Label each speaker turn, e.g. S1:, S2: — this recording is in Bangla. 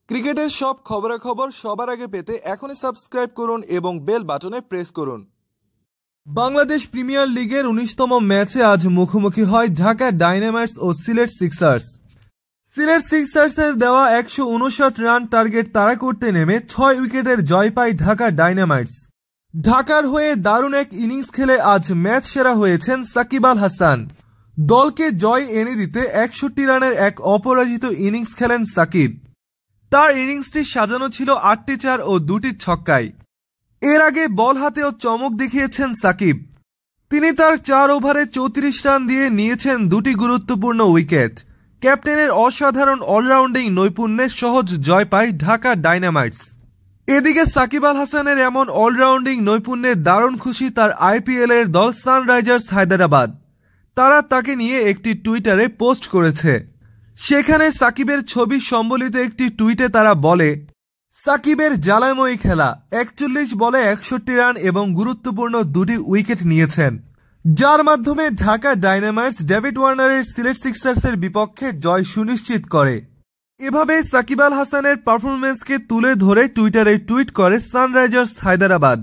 S1: ক্রিকেটের সব খবরাখবর সবার আগে পেতে এখনই সাবস্ক্রাইব করুন এবং বেল বাটনে প্রেস করুন। বাংলাদেশ প্রিমিয়ার লিগের ১৯তম ম্যাচে আজ মুখোমুখি হয় ঢাকা ডায়নামাইটস ও সিলেট সিক্সার্স। সিলেট সিক্সার্সের দেওয়া ১৫৯ রান টার্গেট তাড়া করতে নেমে ৬ উইকেটের জয় পায় ঢাকা ডায়নামাইটস। ঢাকার হয়ে দারুণ এক ইনিংস খেলে আজ ম্যাচ সেরা হয়েছেন সাকিব আল হাসান। দলকে জয় এনে দিতে ৬১ রানের এক অপরাজিত ইনিংস খেলেন সাকিব। তার ইনিংসটি সাজানো ছিল ৮টি চার ও ২টি ছক্কায়। এর আগে বল হাতেও চমক দেখিয়েছেন সাকিব। তিনি তার ৪ ওভারে ৩৪ রান দিয়ে নিয়েছেন ২টি গুরুত্বপূর্ণ উইকেট। ক্যাপ্টেনের অসাধারণ অলরাউন্ডিং নৈপুণ্যে সহজ জয় পায় ঢাকা ডায়নামাইটস। এদিকে সাকিব আল হাসানের এমন অলরাউন্ডিং নৈপুণ্যে দারুণ খুশি তার আইপিএল এর দল সানরাইজার্স হায়দ্রাবাদ। তারা তাকে নিয়ে একটি টুইটারে পোস্ট করেছে। সেখানে সাকিবের ছবি সম্বলিত একটি টুইটে তারা বলে, সাকিবের জ্বালাময়ী খেলা, ৪১ বলে ৬১ রান এবং গুরুত্বপূর্ণ ২টি উইকেট নিয়েছেন, যার মাধ্যমে ঢাকা ডায়নামাইটস ডেভিড ওয়ার্নারের সিলেট সিক্সার্সের বিপক্ষে জয় সুনিশ্চিত করে। এভাবে সাকিব আল হাসানের পারফরম্যান্সকে তুলে ধরে টুইটারে টুইট করে সানরাইজার্স হায়দ্রাবাদ।